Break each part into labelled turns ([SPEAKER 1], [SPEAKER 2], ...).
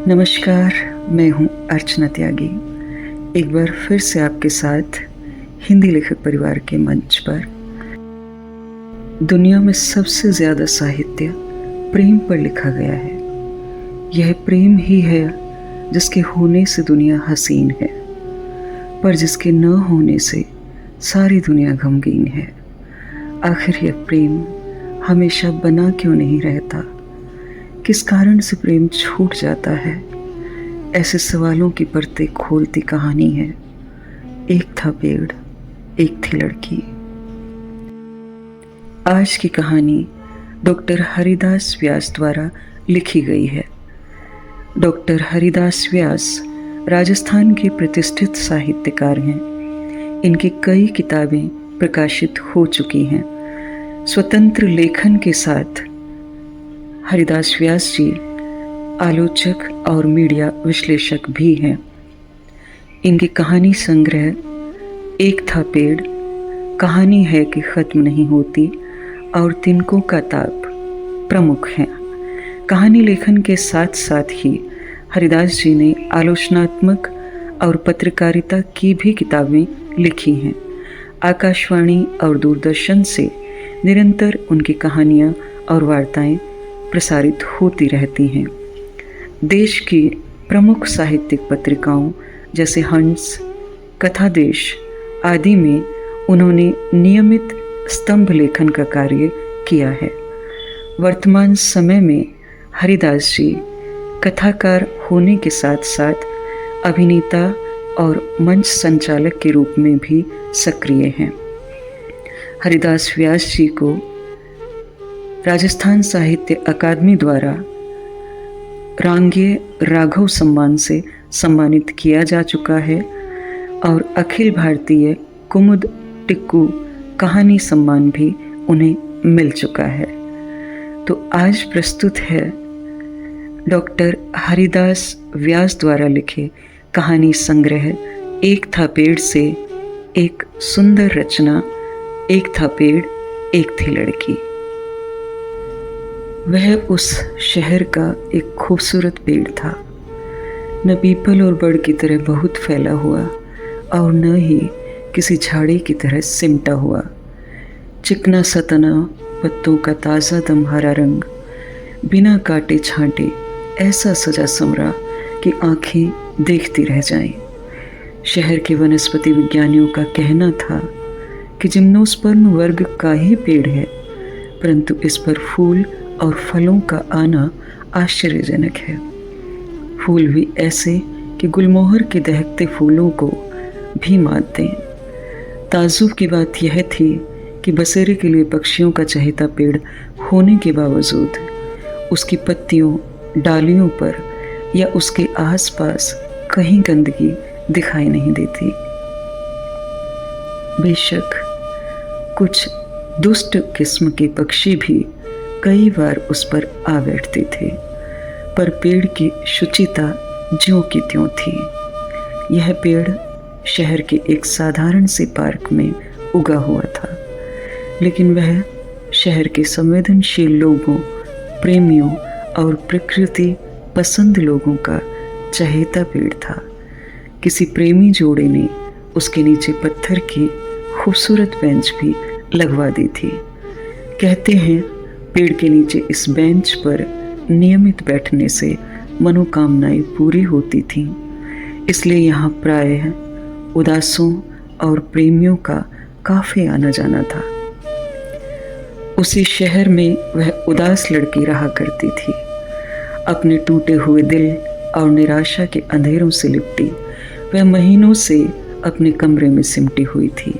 [SPEAKER 1] नमस्कार, मैं हूँ अर्चना त्यागी। एक बार फिर से आपके साथ हिंदी लेखक परिवार के मंच पर। दुनिया में सबसे ज़्यादा साहित्य प्रेम पर लिखा गया है। यह प्रेम ही है जिसके होने से दुनिया हसीन है, पर जिसके न होने से सारी दुनिया गमगीन है। आखिर यह प्रेम हमेशा बना क्यों नहीं रहता? किस कारण से प्रेम छूट जाता है? ऐसे सवालों की परतें खोलती कहानी है एक था पेड़, एक थी लड़की। आज की कहानी डॉक्टर हरिदास व्यास द्वारा लिखी गई है। डॉक्टर हरिदास व्यास राजस्थान के प्रतिष्ठित साहित्यकार हैं। इनकी कई किताबें प्रकाशित हो चुकी हैं। स्वतंत्र लेखन के साथ हरिदास व्यास जी आलोचक और मीडिया विश्लेषक भी हैं। इनकी कहानी संग्रह एक था पेड़, कहानी है कि ख़त्म नहीं होती और तिनकों का ताप प्रमुख हैं। कहानी लेखन के साथ साथ ही हरिदास जी ने आलोचनात्मक और पत्रकारिता की भी किताबें लिखी हैं। आकाशवाणी और दूरदर्शन से निरंतर उनकी कहानियाँ और वार्ताएं प्रसारित होती रहती हैं। देश की प्रमुख साहित्यिक पत्रिकाओं जैसे हंस, कथा देश आदि में उन्होंने नियमित स्तंभ लेखन का कार्य किया है। वर्तमान समय में हरिदास जी कथाकार होने के साथ साथ अभिनेता और मंच संचालक के रूप में भी सक्रिय हैं। हरिदास व्यास जी को राजस्थान साहित्य अकादमी द्वारा रांगेय राघव सम्मान से सम्मानित किया जा चुका है और अखिल भारतीय कुमुद टिक्कू कहानी सम्मान भी उन्हें मिल चुका है। तो आज प्रस्तुत है डॉक्टर हरिदास व्यास द्वारा लिखे कहानी संग्रह एक था पेड़ से एक सुंदर रचना, एक था पेड़, एक थी लड़की। वह उस शहर का एक खूबसूरत पेड़ था, न पीपल और बड़ की तरह बहुत फैला हुआ और न ही किसी झाड़ी की तरह सिमटा हुआ। चिकना सा तना, पत्तों का ताज़ा दम हरा रंग, बिना काटे छांटे ऐसा सजा समरा कि आंखें देखती रह जाएं। शहर के वनस्पति विज्ञानियों का कहना था कि जिम्नोस्पर्म वर्ग का ही पेड़ है, परंतु इस पर फूल और फलों का आना आश्चर्यजनक है। फूल भी ऐसे कि गुलमोहर के दहकते फूलों को भी मात दें। ताज्जुब की बात यह थी कि बसेरे के लिए पक्षियों का चहेता पेड़ होने के बावजूद उसकी पत्तियों, डालियों पर या उसके आसपास कहीं गंदगी दिखाई नहीं देती। बेशक कुछ दुष्ट किस्म के पक्षी भी कई बार उस पर आ बैठते थे, पर पेड़ की शुचिता ज्यों की त्यों थी। यह पेड़ शहर के एक साधारण से पार्क में उगा हुआ था, लेकिन वह शहर के संवेदनशील लोगों, प्रेमियों और प्रकृति पसंद लोगों का चहेता पेड़ था। किसी प्रेमी जोड़े ने उसके नीचे पत्थर की खूबसूरत बेंच भी लगवा दी थी। कहते हैं पेड़ के नीचे इस बेंच पर नियमित बैठने से मनोकामनाएं पूरी होती थीं, इसलिए यहाँ प्रायः उदासों और प्रेमियों का काफ़ी आना जाना था। उसी शहर में वह उदास लड़की रहा करती थी। अपने टूटे हुए दिल और निराशा के अंधेरों से लिपटी वह महीनों से अपने कमरे में सिमटी हुई थी।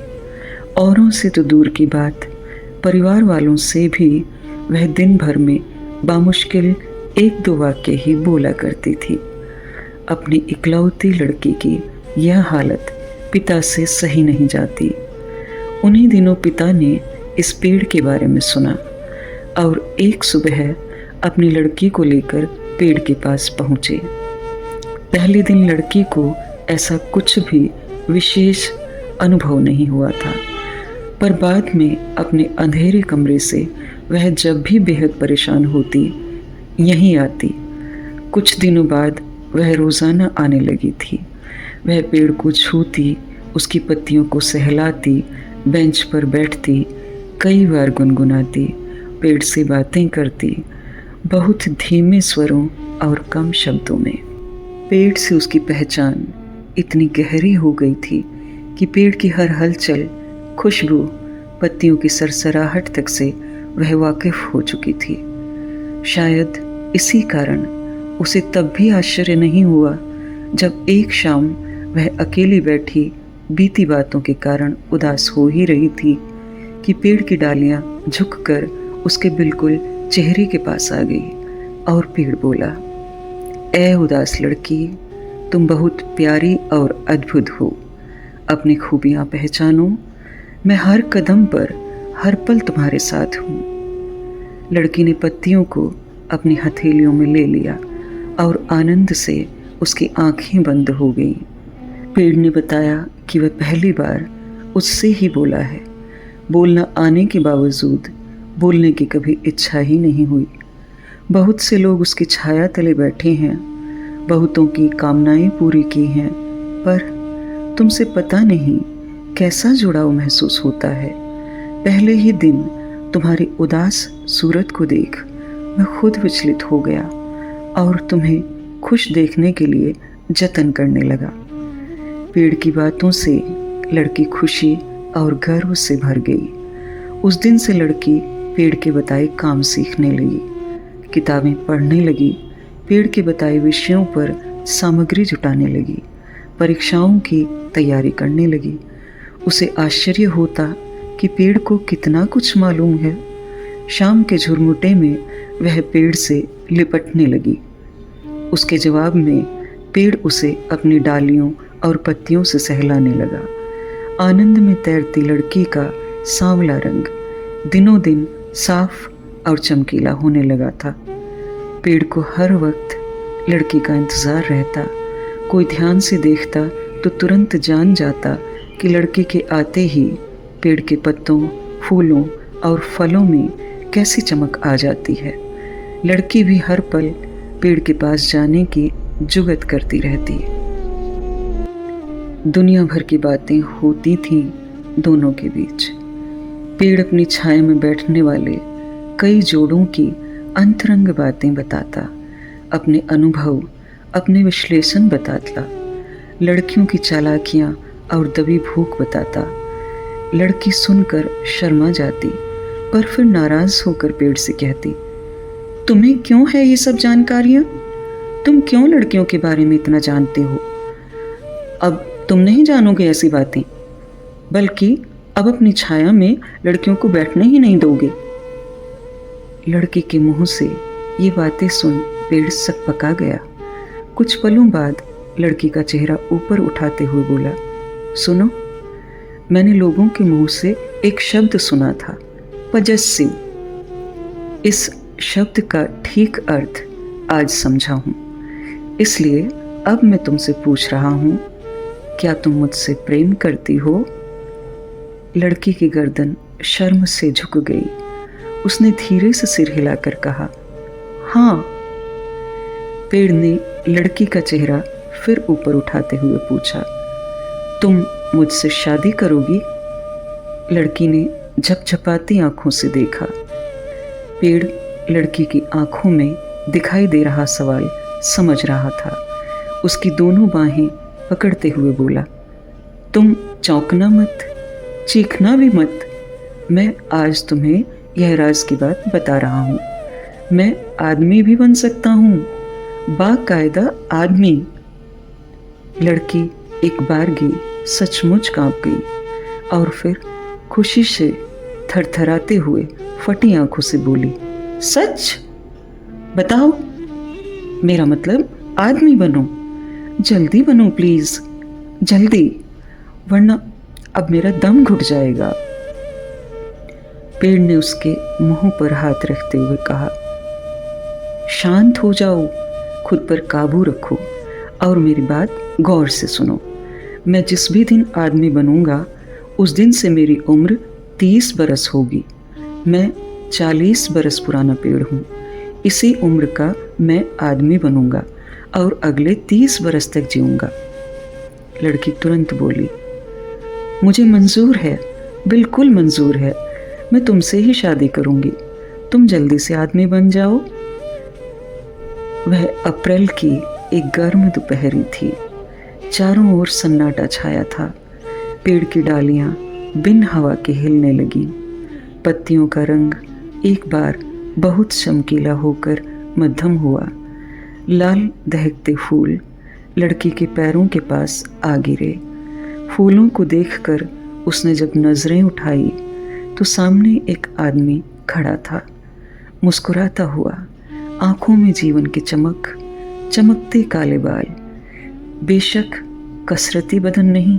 [SPEAKER 1] औरों से तो दूर की बात, परिवार वालों से भी वह दिन भर में बामुश्किल एक दो वाक्य ही बोला करती थी। अपनी इकलौती लड़की की यह हालत पिता से सही नहीं जाती। उन्हीं दिनों पिता ने इस पेड़ के बारे में सुना और एक सुबह अपनी लड़की को लेकर पेड़ के पास पहुँचे। पहले दिन लड़की को ऐसा कुछ भी विशेष अनुभव नहीं हुआ था, पर बाद में अपने अंधेरे कमरे से वह जब भी बेहद परेशान होती यहीं आती। कुछ दिनों बाद वह रोज़ाना आने लगी थी। वह पेड़ को छूती, उसकी पत्तियों को सहलाती, बेंच पर बैठती, कई बार गुनगुनाती, पेड़ से बातें करती, बहुत धीमे स्वरों और कम शब्दों में। पेड़ से उसकी पहचान इतनी गहरी हो गई थी कि पेड़ की हर हलचल, खुशबू, पत्तियों की सरसराहट तक से वह वाकिफ हो चुकी थी। शायद इसी कारण उसे तब भी आश्चर्य नहीं हुआ जब एक शाम वह अकेली बैठी बीती बातों के कारण उदास हो ही रही थी कि पेड़ की डालियां झुककर उसके बिल्कुल चेहरे के पास आ गई और पेड़ बोला, "ऐ उदास लड़की, तुम बहुत प्यारी और अद्भुत हो। अपनी खूबियां पहचानो, मैं हर कदम पर हर पल तुम्हारे साथ हूँ।" लड़की ने पत्तियों को अपनी हथेलियों में ले लिया और आनंद से उसकी आंखें बंद हो गईं। पेड़ ने बताया कि वह पहली बार उससे ही बोला है। बोलना आने के बावजूद बोलने की कभी इच्छा ही नहीं हुई। बहुत से लोग उसकी छाया तले बैठे हैं, बहुतों की कामनाएं पूरी की हैं, पर तुमसे पता नहीं कैसा जुड़ाव महसूस होता है। पहले ही दिन तुम्हारी उदास सूरत को देख मैं खुद विचलित हो गया और तुम्हें खुश देखने के लिए जतन करने लगा। पेड़ की बातों से लड़की खुशी और गर्व से भर गई। उस दिन से लड़की पेड़ के बताए काम सीखने लगी, किताबें पढ़ने लगी, पेड़ के बताए विषयों पर सामग्री जुटाने लगी, परीक्षाओं की तैयारी करने लगी। उसे आश्चर्य होता कि पेड़ को कितना कुछ मालूम है। शाम के झुरमुटे में वह पेड़ से लिपटने लगी। उसके जवाब में पेड़ उसे अपनी डालियों और पत्तियों से सहलाने लगा। आनंद में तैरती लड़की का सांवला रंग दिनों दिन साफ और चमकीला होने लगा था। पेड़ को हर वक्त लड़की का इंतज़ार रहता। कोई ध्यान से देखता तो तुरंत जान जाता कि लड़की के आते ही पेड़ के पत्तों, फूलों और फलों में कैसी चमक आ जाती है। लड़की भी हर पल पेड़ के पास जाने की जुगत करती रहती। दुनिया भर की बातें होती थीं दोनों के बीच। पेड़ अपनी छाया में बैठने वाले कई जोड़ों की अंतरंग बातें बताता, अपने अनुभव, अपने विश्लेषण बताता, लड़कियों की चालाकियां और दबी भूख बताता। लड़की सुनकर शर्मा जाती, पर फिर नाराज होकर पेड़ से कहती, "तुम्हें क्यों है ये सब जानकारियां? तुम क्यों लड़कियों के बारे में इतना जानते हो? अब तुम नहीं जानोगे ऐसी बातें, बल्कि अब अपनी छाया में लड़कियों को बैठने ही नहीं दोगे।" लड़के के मुंह से ये बातें सुन पेड़ सकपका गया। कुछ पलों बाद लड़की का चेहरा ऊपर उठाते हुए बोला, "सुनो, मैंने लोगों के मुंह से एक शब्द सुना था, पजेसिव। इस शब्द का ठीक अर्थ आज समझा हूं, इसलिए अब मैं तुमसे पूछ रहा हूं, क्या तुम मुझसे प्रेम करती हो?" लड़की की गर्दन शर्म से झुक गई। उसने धीरे से सिर हिलाकर कहा, "हाँ।" पेड़ ने लड़की का चेहरा फिर ऊपर उठाते हुए पूछा, "तुम मुझसे शादी करोगी?" लड़की ने झपझपाती आंखों से देखा। पेड़ लड़की की आंखों में दिखाई दे रहा सवाल समझ रहा था। उसकी दोनों बाहें पकड़ते हुए बोला, "तुम चौंकना मत, चीखना भी मत। मैं आज तुम्हें यह राज की बात बता रहा हूँ। मैं आदमी भी बन सकता हूँ, बाकायदा आदमी।" लड़की एक बारगी सचमुच कांप गई और फिर खुशी से थरथराते हुए फटी आंखों से बोली, "सच? बताओ। मेरा मतलब आदमी बनो, जल्दी बनो प्लीज, जल्दी, वरना अब मेरा दम घुट जाएगा।" पेड़ ने उसके मुंह पर हाथ रखते हुए कहा, "शांत हो जाओ, खुद पर काबू रखो और मेरी बात गौर से सुनो। मैं जिस भी दिन आदमी बनूंगा, उस दिन से मेरी उम्र 30 बरस होगी। मैं 40 बरस पुराना पेड़ हूँ। इसी उम्र का मैं आदमी बनूंगा और अगले 30 बरस तक जीऊंगा। लड़की तुरंत बोली, मुझे मंजूर है, बिल्कुल मंजूर है, मैं तुमसे ही शादी करूंगी, तुम जल्दी से आदमी बन जाओ। वह अप्रैल की एक गर्म दोपहरी थी। चारों ओर सन्नाटा छाया था। पेड़ की डालियां बिन हवा के हिलने लगीं। पत्तियों का रंग एक बार बहुत चमकीला होकर मध्यम हुआ। लाल दहकते फूल लड़की के पैरों के पास आ गिरे। फूलों को देखकर उसने जब नजरें उठाई तो सामने एक आदमी खड़ा था, मुस्कुराता हुआ, आंखों में जीवन की चमक, चमकते काले बाल। बेशक कसरती बदन नहीं,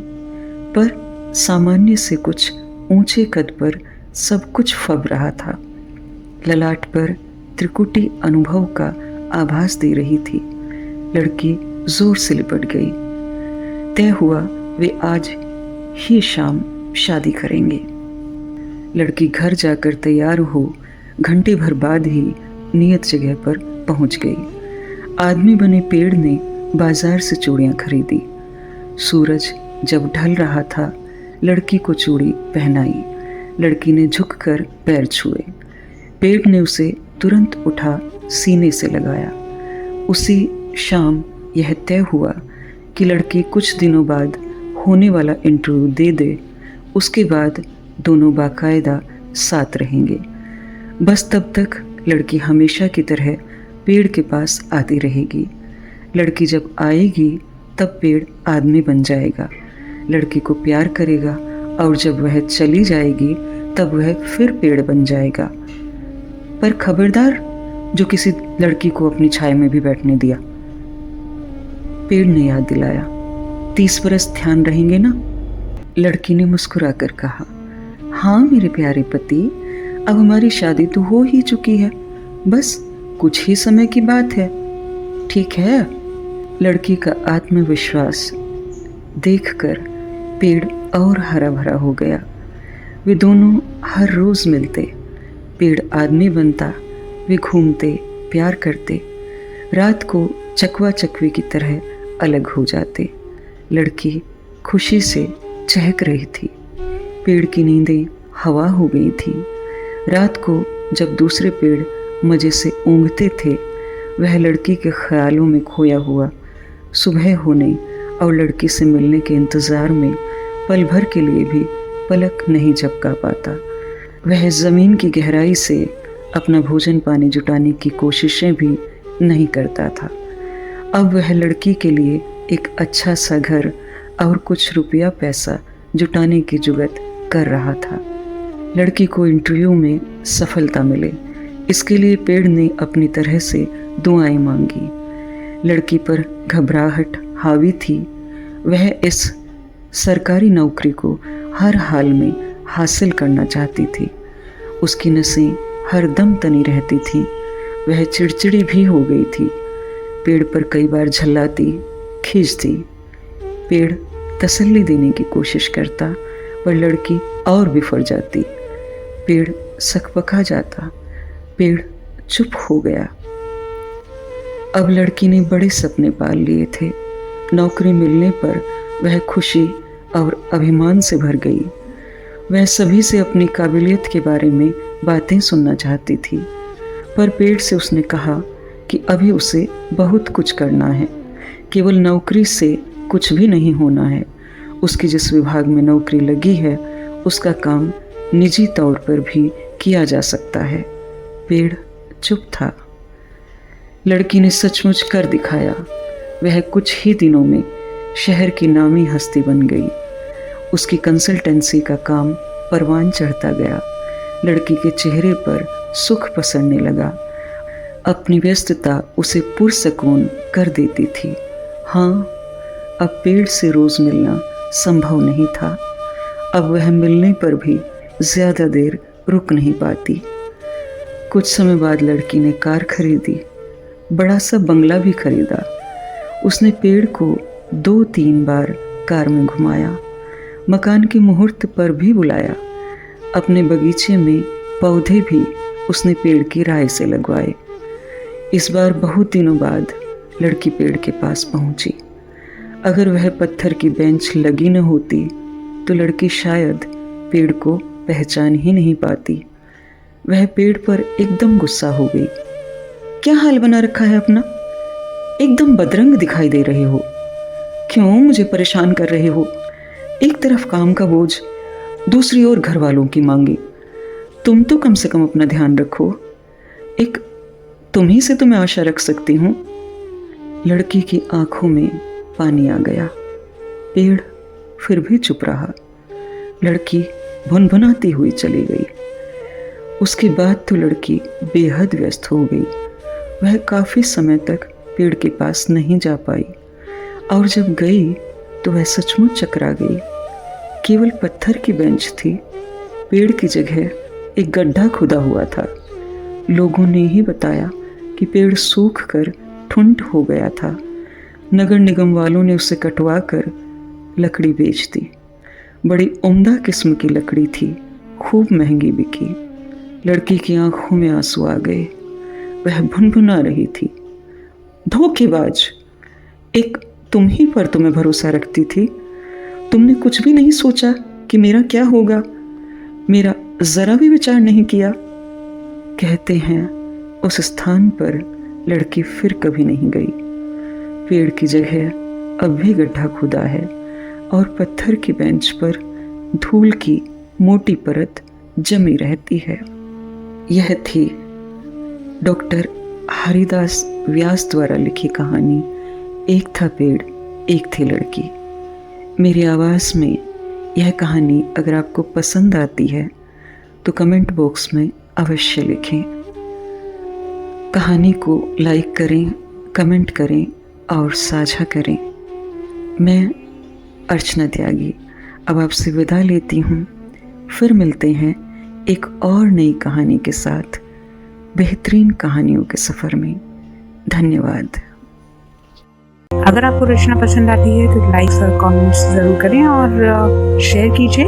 [SPEAKER 1] पर सामान्य से कुछ ऊंचे कद पर सब कुछ फब रहा था। ललाट पर त्रिकुटी अनुभव का आभास दे रही थी। लड़की जोर से लिपट गई। तय हुआ वे आज ही शाम शादी करेंगे। लड़की घर जाकर तैयार हो घंटे भर बाद ही नियत जगह पर पहुंच गई। आदमी बने पेड़ ने बाजार से चूड़ियां खरीदी। सूरज जब ढल रहा था, लड़की को चूड़ी पहनाई। लड़की ने झुककर पैर छुए। पेड़ ने उसे तुरंत उठा सीने से लगाया। उसी शाम यह तय हुआ कि लड़की कुछ दिनों बाद होने वाला इंटरव्यू दे दे, उसके बाद दोनों बाकायदा साथ रहेंगे। बस तब तक लड़की हमेशा की तरह पेड़ के पास आती रहेगी। लड़की जब आएगी तब पेड़ आदमी बन जाएगा, लड़की को प्यार करेगा, और जब वह चली जाएगी तब वह फिर पेड़ बन जाएगा। पर खबरदार जो किसी लड़की को अपनी छाया में भी बैठने दिया। पेड़ ने याद दिलाया, 30 बरस ध्यान रहेंगे ना? लड़की ने मुस्कुरा कर कहा, हाँ मेरे प्यारे पति, अब हमारी शादी तो हो ही चुकी है, बस कुछ ही समय की बात है। ठीक है। लड़की का आत्मविश्वास देखकर पेड़ और हरा भरा हो गया। वे दोनों हर रोज मिलते। पेड़ आदमी बनता, वे घूमते, प्यार करते, रात को चकवा चकवी की तरह अलग हो जाते। लड़की खुशी से चहक रही थी। पेड़ की नींदें हवा हो गई थी। रात को जब दूसरे पेड़ मजे से ऊँघते थे, वह लड़की के ख्यालों में खोया हुआ सुबह होने और लड़की से मिलने के इंतज़ार में पल भर के लिए भी पलक नहीं झपका पाता। वह ज़मीन की गहराई से अपना भोजन पानी जुटाने की कोशिशें भी नहीं करता था। अब वह लड़की के लिए एक अच्छा सा घर और कुछ रुपया पैसा जुटाने की जुगत कर रहा था। लड़की को इंटरव्यू में सफलता मिले, इसके लिए पेड़ ने अपनी तरह से दुआएं मांगी। लड़की पर घबराहट हावी थी। वह इस सरकारी नौकरी को हर हाल में हासिल करना चाहती थी। उसकी नसें हर दम तनी रहती थीं। वह चिड़चिड़ी भी हो गई थी। पेड़ पर कई बार झल्लाती, खींचती। पेड़ तसल्ली देने की कोशिश करता, पर लड़की और बिफर जाती। पेड़ सकपका जाता। पेड़ चुप हो गया। अब लड़की ने बड़े सपने पाल लिए थे। नौकरी मिलने पर वह खुशी और अभिमान से भर गई। वह सभी से अपनी काबिलियत के बारे में बातें सुनना चाहती थी, पर पेड़ से उसने कहा कि अभी उसे बहुत कुछ करना है। केवल नौकरी से कुछ भी नहीं होना है। उसकी जिस विभाग में नौकरी लगी है, उसका काम निजी तौर पर भी किया जा सकता है। पेड़ चुप था। लड़की ने सचमुच कर दिखाया। वह कुछ ही दिनों में शहर की नामी हस्ती बन गई। उसकी कंसल्टेंसी का काम परवान चढ़ता गया। लड़की के चेहरे पर सुख पसरने लगा। अपनी व्यस्तता उसे पुरसकून कर देती थी। हाँ, अब पेड़ से रोज मिलना संभव नहीं था। अब वह मिलने पर भी ज़्यादा देर रुक नहीं पाती। कुछ समय बाद लड़की ने कार खरीदी। बड़ा सा बंगला भी खरीदा। उसने पेड़ को 2-3 बार कार में घुमाया। मकान के मुहूर्त पर भी बुलाया। अपने बगीचे में पौधे भी उसने पेड़ की राय से लगवाए। इस बार बहुत दिनों बाद लड़की पेड़ के पास पहुंची। अगर वह पत्थर की बेंच लगी न होती तो लड़की शायद पेड़ को पहचान ही नहीं पाती। वह पेड़ पर एकदम गुस्सा हो गई। क्या हाल बना रखा है अपना? एकदम बदरंग दिखाई दे रहे हो। क्यों मुझे परेशान कर रहे हो? एक तरफ काम का बोझ, दूसरी ओर घर वालों की मांगी। तुम तो कम से कम अपना ध्यान रखो। एक तुम ही से तो मैं आशा रख सकती हूँ। लड़की की आंखों में पानी आ गया। पेड़ फिर भी चुप रहा। लड़की भुनभुनाती हुई चली गई। उसके बाद तो लड़की बेहद व्यस्त हो गई। वह काफ़ी समय तक पेड़ के पास नहीं जा पाई, और जब गई तो वह सचमुच चकरा गई। केवल पत्थर की बेंच थी। पेड़ की जगह एक गड्ढा खुदा हुआ था। लोगों ने ही बताया कि पेड़ सूख कर ठुंड हो गया था। नगर निगम वालों ने उसे कटवा कर लकड़ी बेच दी। बड़ी उम्दा किस्म की लकड़ी थी, खूब महंगी बिकी। लड़की की आंखों में आंसू आ गए। वह भुनभुना रही थी, धोखेबाज, एक तुम ही पर तो मैं भरोसा रखती थी। तुमने कुछ भी नहीं सोचा कि मेरा क्या होगा, मेरा जरा भी विचार नहीं किया। कहते हैं उस स्थान पर लड़की फिर कभी नहीं गई। पेड़ की जगह अब भी गड्ढा खुदा है और पत्थर की बेंच पर धूल की मोटी परत जमी रहती है। यह थी डॉक्टर हरिदास व्यास द्वारा लिखी कहानी एक था पेड़ एक थी लड़की। मेरी आवाज़ में यह कहानी अगर आपको पसंद आती है तो कमेंट बॉक्स में अवश्य लिखें। कहानी को लाइक करें, कमेंट करें और साझा करें। मैं अर्चना त्यागी अब आपसे विदा लेती हूँ। फिर मिलते हैं एक और नई कहानी के साथ, बेहतरीन कहानियों के सफ़र में। धन्यवाद।
[SPEAKER 2] अगर आपको रचना पसंद आती है तो लाइक और कमेंट्स ज़रूर करें और शेयर कीजिए।